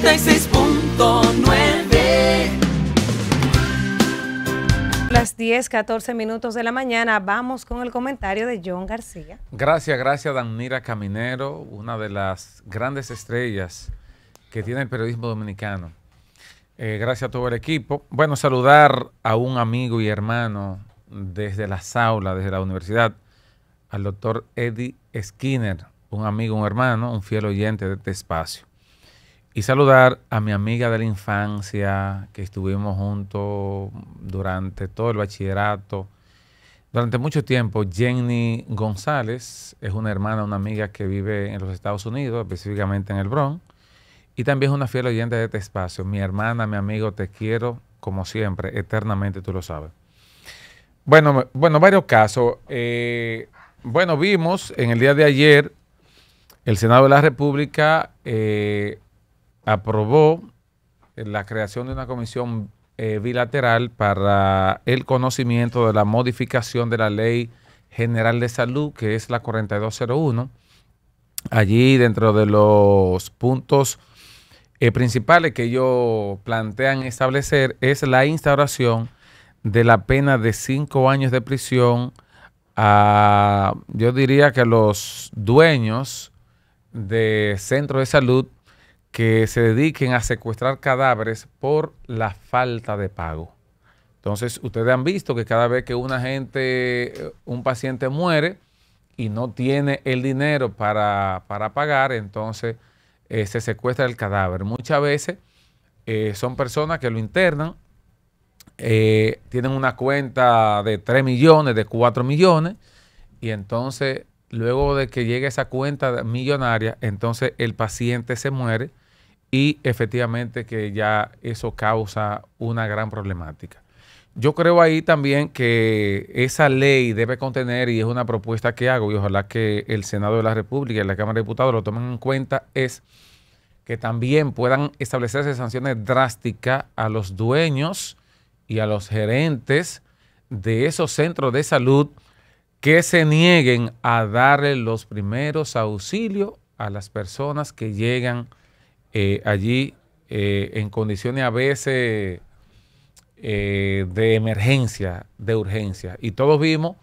96.9. Las 10:14 de la mañana, vamos con el comentario de John García. Gracias Danira Caminero, una de las grandes estrellas que tiene el periodismo dominicano. Gracias a todo el equipo. Bueno, saludar a un amigo y hermano desde las aulas, desde la universidad, al doctor Eddie Skinner, un amigo, un hermano, un fiel oyente de este espacio. Y saludar a mi amiga de la infancia, que estuvimos juntos durante todo el bachillerato, durante mucho tiempo. Jenny González es una hermana, una amiga que vive en los Estados Unidos, específicamente en el Bronx, y también es una fiel oyente de este espacio. Mi hermana, mi amigo, te quiero como siempre, eternamente, tú lo sabes. Bueno, varios casos. Vimos en el día de ayer, el Senado de la República aprobó la creación de una comisión bilateral para el conocimiento de la modificación de la Ley General de Salud, que es la 4201. Allí, dentro de los puntos principales que ellos plantean establecer, es la instauración de la pena de 5 años de prisión a, yo diría que a los dueños de centros de salud que se dediquen a secuestrar cadáveres por la falta de pago. Entonces, ustedes han visto que cada vez que un paciente muere y no tiene el dinero para pagar, entonces se secuestra el cadáver. Muchas veces son personas que lo internan, tienen una cuenta de 3 millones, de 4 millones, y entonces, luego de que llegue esa cuenta millonaria, entonces el paciente se muere y efectivamente que ya eso causa una gran problemática. Yo creo ahí también que esa ley debe contener, y es una propuesta que hago, y ojalá que el Senado de la República y la Cámara de Diputados lo tomen en cuenta, es que también puedan establecerse sanciones drásticas a los dueños y a los gerentes de esos centros de salud que se nieguen a darle los primeros auxilios a las personas que llegan allí en condiciones a veces de emergencia, de urgencia. Y todos vimos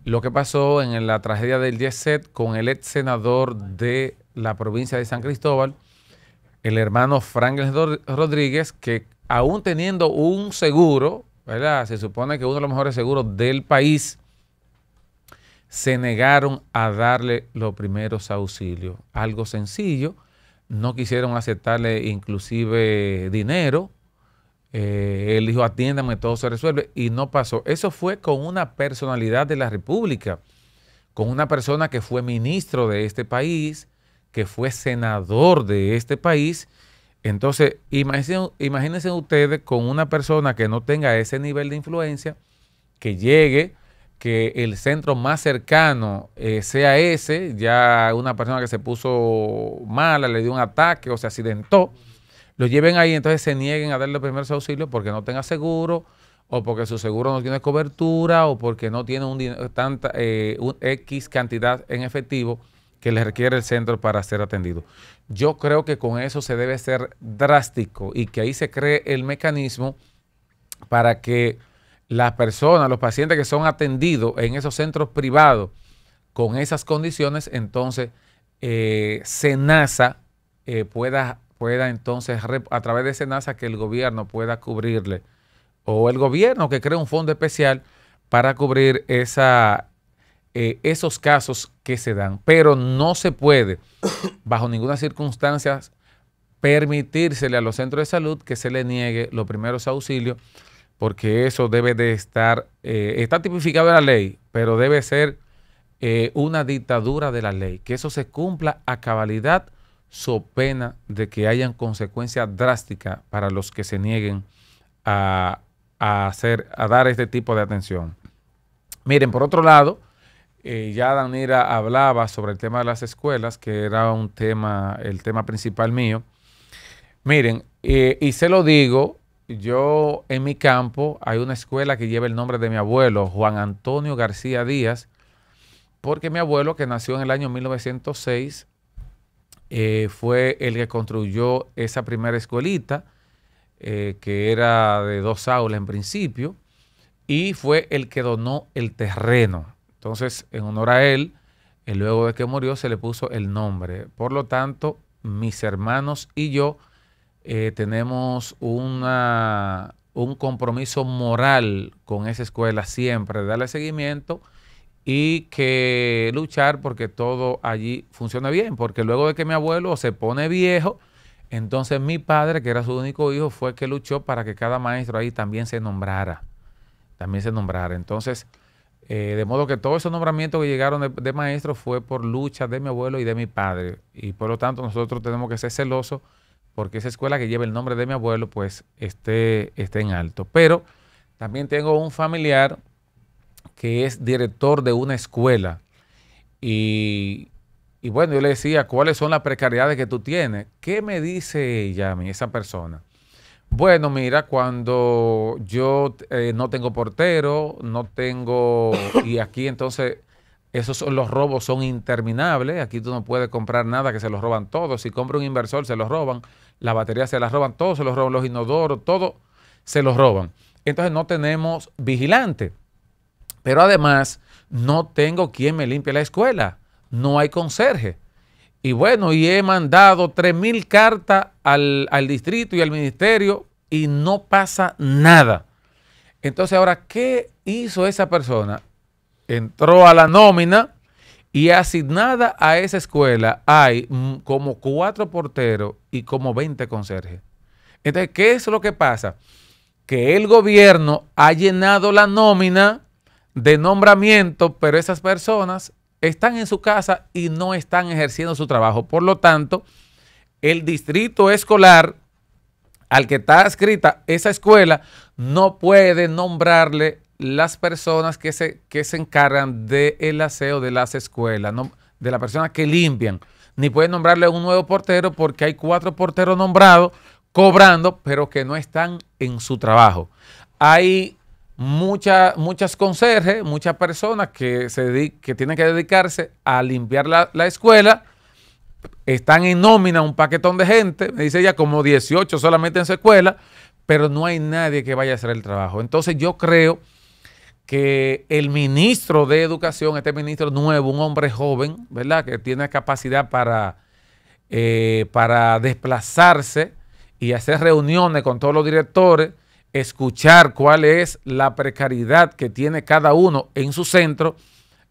lo que pasó en la tragedia del Jet con el ex senador de la provincia de San Cristóbal, el hermano Franklin Rodríguez, que aún teniendo un seguro, ¿verdad? Se supone que uno de los mejores seguros del país, se negaron a darle los primeros auxilios. Algo sencillo, no quisieron aceptarle inclusive dinero. Él dijo, atiéndame, todo se resuelve, y no pasó. Eso fue con una personalidad de la República, con una persona que fue ministro de este país, que fue senador de este país. Entonces, imagínense ustedes con una persona que no tenga ese nivel de influencia, que llegue, que el centro más cercano sea ese, ya una persona que se puso mala, le dio un ataque o se accidentó, lo lleven ahí, entonces se nieguen a darle los primeros auxilios porque no tenga seguro, o porque su seguro no tiene cobertura, o porque no tiene un X cantidad en efectivo que le requiere el centro para ser atendido. Yo creo que con eso se debe ser drástico y que ahí se cree el mecanismo para que las personas, los pacientes que son atendidos en esos centros privados con esas condiciones, entonces SENASA pueda entonces, a través de SENASA, que el gobierno pueda cubrirle, o el gobierno que cree un fondo especial para cubrir esos casos que se dan. Pero no se puede, bajo ninguna circunstancia, permitírsele a los centros de salud que se le niegue los primeros auxilios, porque eso debe de estar, está tipificado en la ley, pero debe ser una dictadura de la ley, que eso se cumpla a cabalidad, so pena de que hayan consecuencias drásticas para los que se nieguen a dar este tipo de atención. Miren, por otro lado, ya Danira hablaba sobre el tema de las escuelas, que era el tema principal mío. Miren, y se lo digo, yo en mi campo hay una escuela que lleva el nombre de mi abuelo, Juan Antonio García Díaz, porque mi abuelo, que nació en el año 1906, fue el que construyó esa primera escuelita, que era de 2 aulas en principio, y fue el que donó el terreno. Entonces, en honor a él, luego de que murió, se le puso el nombre. Por lo tanto, mis hermanos y yo tenemos un compromiso moral con esa escuela siempre, de darle seguimiento y que luchar porque todo allí funcione bien. Porque luego de que mi abuelo se pone viejo, entonces mi padre, que era su único hijo, fue que luchó para que cada maestro ahí también se nombrara. Entonces, de modo que todos esos nombramientos que llegaron de maestros fue por lucha de mi abuelo y de mi padre. Y por lo tanto nosotros tenemos que ser celosos porque esa escuela que lleva el nombre de mi abuelo pues esté en alto. Pero también tengo un familiar que es director de una escuela. Y bueno, yo le decía, ¿cuáles son las precariedades que tú tienes? ¿Qué me dice ella a mí, esa persona? Bueno, mira, cuando yo no tengo portero, no tengo, y aquí entonces los robos son interminables, aquí tú no puedes comprar nada que se los roban todos, si compra un inversor se los roban, la batería se las roban, todos se los roban, los inodoros, todo se los roban. Entonces no tenemos vigilante, pero además no tengo quien me limpie la escuela, no hay conserje. Y bueno, y he mandado 3,000 cartas al distrito y al ministerio y no pasa nada. Entonces ahora, ¿qué hizo esa persona? Entró a la nómina y asignada a esa escuela hay como 4 porteros y como 20 conserjes. Entonces, ¿qué es lo que pasa? Que el gobierno ha llenado la nómina de nombramiento, pero esas personas están en su casa y no están ejerciendo su trabajo. Por lo tanto, el distrito escolar al que está adscrita esa escuela no puede nombrarle las personas que se encargan del aseo de las escuelas, no, de las personas que limpian, ni puede nombrarle un nuevo portero porque hay 4 porteros nombrados cobrando, pero que no están en su trabajo. Hay muchas conserjes, muchas personas que tienen que dedicarse a limpiar la escuela, están en nómina un paquetón de gente, me dice ella como 18 solamente en su escuela, pero no hay nadie que vaya a hacer el trabajo. Entonces yo creo que el ministro de Educación, este ministro nuevo, un hombre joven, ¿verdad?, que tiene capacidad para desplazarse y hacer reuniones con todos los directores, escuchar cuál es la precariedad que tiene cada uno en su centro.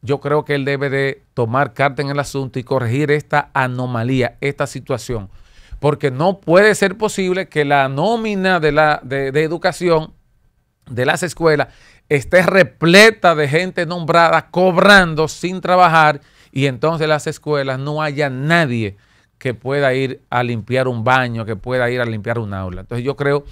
Yo creo que él debe de tomar carta en el asunto y corregir esta anomalía, esta situación. Porque no puede ser posible que la nómina de educación de las escuelas esté repleta de gente nombrada cobrando sin trabajar y entonces en las escuelas no haya nadie que pueda ir a limpiar un baño, que pueda ir a limpiar un aula. Entonces yo creo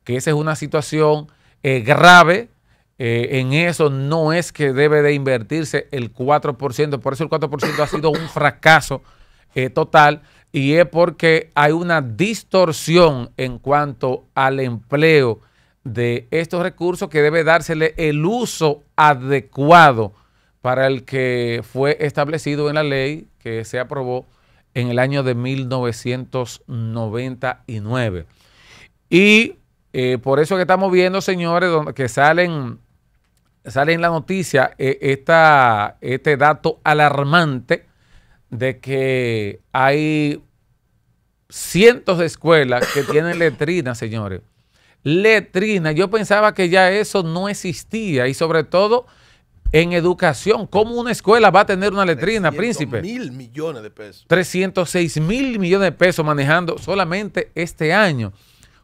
que esa es una situación grave. En eso no es que debe de invertirse el 4%, por eso el 4% ha sido un fracaso total, y es porque hay una distorsión en cuanto al empleo de estos recursos que debe dársele el uso adecuado para el que fue establecido en la ley que se aprobó en el año de 1999. Y por eso que estamos viendo, señores, que sale en la noticia este dato alarmante de que hay cientos de escuelas que tienen letrinas, señores. Letrinas. Yo pensaba que ya eso no existía y sobre todo en educación. ¿Cómo una escuela va a tener una letrina, Príncipe? 300,000 millones de pesos. 306,000 millones de pesos manejando solamente este año.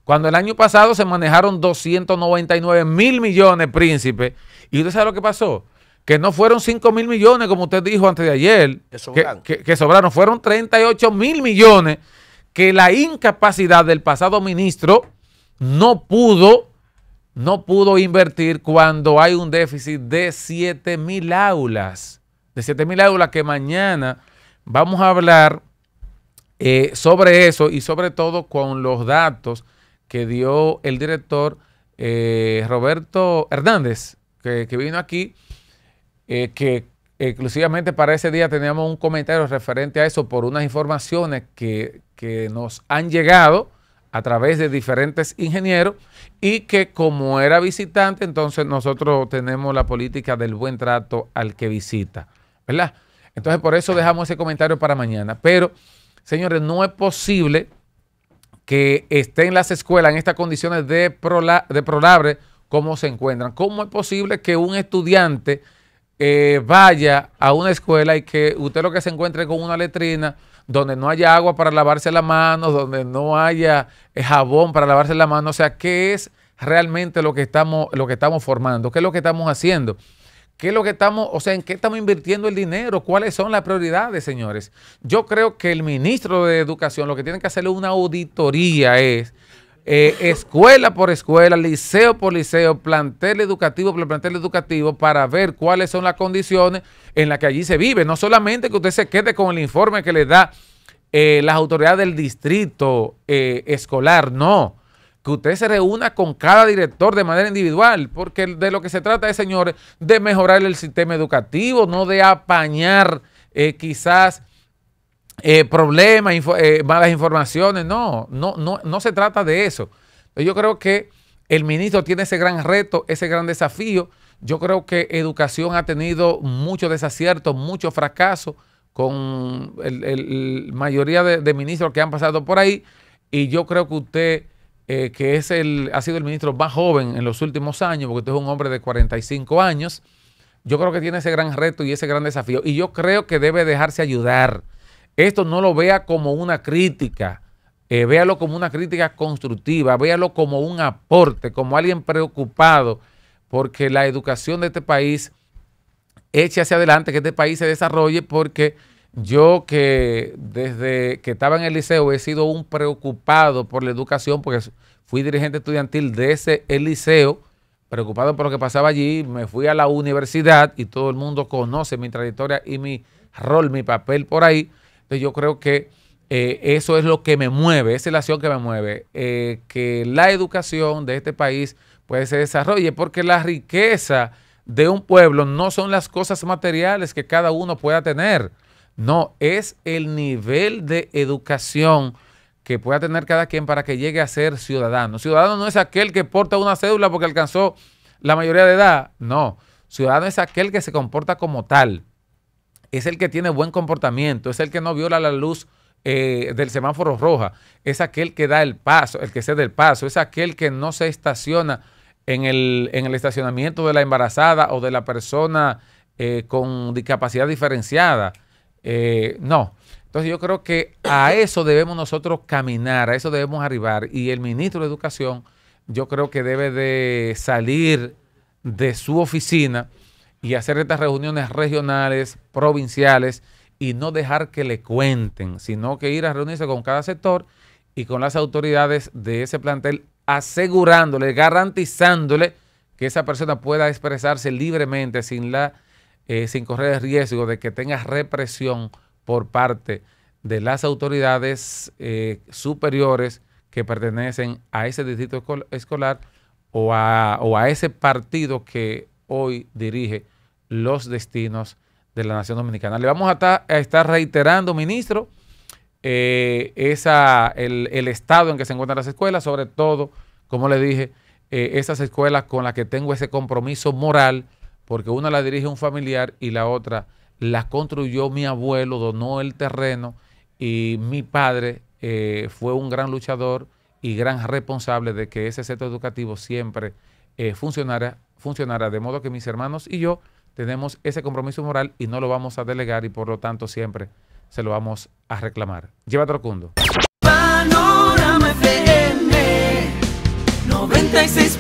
Cuando el año pasado se manejaron 299,000 millones, Príncipe. ¿Y usted sabe lo que pasó? Que no fueron 5,000 millones, como usted dijo antes de ayer, que sobraron. Fueron 38,000 millones que la incapacidad del pasado ministro no pudo invertir cuando hay un déficit de 7,000 aulas. De 7,000 aulas que mañana vamos a hablar sobre eso y sobre todo con los datos que dio el director Roberto Hernández, que vino aquí, que exclusivamente para ese día teníamos un comentario referente a eso por unas informaciones que nos han llegado a través de diferentes ingenieros y que como era visitante, entonces nosotros tenemos la política del buen trato al que visita, ¿verdad? Entonces por eso dejamos ese comentario para mañana. Pero, señores, no es posible que estén las escuelas en estas condiciones deplorables como se encuentran. ¿Cómo es posible que un estudiante vaya a una escuela y que usted lo que se encuentre con una letrina donde no haya agua para lavarse las manos, donde no haya jabón para lavarse las manos? O sea, ¿qué es realmente lo que estamos formando? ¿Qué es lo que estamos haciendo? ¿Qué es lo que en qué estamos invirtiendo el dinero? ¿Cuáles son las prioridades, señores? Yo creo que el ministro de Educación lo que tiene que hacerle una auditoría es escuela por escuela, liceo por liceo, plantel educativo por plantel educativo, para ver cuáles son las condiciones en las que allí se vive. No solamente que usted se quede con el informe que le da las autoridades del distrito escolar, no. Que usted se reúna con cada director de manera individual, porque de lo que se trata es, señores, de mejorar el sistema educativo, no de apañar quizás problemas, malas informaciones. No se trata de eso. Yo creo que el ministro tiene ese gran reto, ese gran desafío. Yo creo que educación ha tenido muchos desaciertos, muchos fracasos con la mayoría de ministros que han pasado por ahí, y yo creo que usted, que ha sido el ministro más joven en los últimos años, porque usted es un hombre de 45 años, yo creo que tiene ese gran reto y ese gran desafío, y yo creo que debe dejarse ayudar. Esto no lo vea como una crítica, véalo como una crítica constructiva, véalo como un aporte, como alguien preocupado porque la educación de este país eche hacia adelante, que este país se desarrolle, porque yo que desde que estaba en el liceo he sido un preocupado por la educación, porque fui dirigente estudiantil de el liceo, preocupado por lo que pasaba allí. Me fui a la universidad y todo el mundo conoce mi trayectoria y mi rol, mi papel por ahí. Entonces yo creo que eso es lo que me mueve, esa es la acción que me mueve, que la educación de este país pues se desarrolle, porque la riqueza de un pueblo no son las cosas materiales que cada uno pueda tener, no, es el nivel de educación que pueda tener cada quien para que llegue a ser ciudadano. Ciudadano no es aquel que porta una cédula porque alcanzó la mayoría de edad, no, ciudadano es aquel que se comporta como tal. Es el que tiene buen comportamiento, es el que no viola la luz del semáforo roja, es aquel que da el paso, el que cede el paso, es aquel que no se estaciona en el estacionamiento de la embarazada o de la persona con discapacidad diferenciada. No. Entonces yo creo que a eso debemos nosotros caminar, a eso debemos arribar, y el ministro de Educación yo creo que debe de salir de su oficina y hacer estas reuniones regionales, provinciales, y no dejar que le cuenten, sino que ir a reunirse con cada sector y con las autoridades de ese plantel, asegurándole, garantizándole que esa persona pueda expresarse libremente sin correr el riesgo de que tenga represión por parte de las autoridades superiores que pertenecen a ese distrito escolar o a ese partido que hoy dirige los destinos de la Nación Dominicana. Le vamos a estar reiterando, ministro, el estado en que se encuentran las escuelas, sobre todo, como le dije, esas escuelas con las que tengo ese compromiso moral, porque una la dirige un familiar y la otra la construyó mi abuelo, donó el terreno, y mi padre fue un gran luchador y gran responsable de que ese centro educativo siempre funcionara, de modo que mis hermanos y yo tenemos ese compromiso moral y no lo vamos a delegar, y por lo tanto siempre se lo vamos a reclamar. Llévate Rocundo. Panorama FM 96.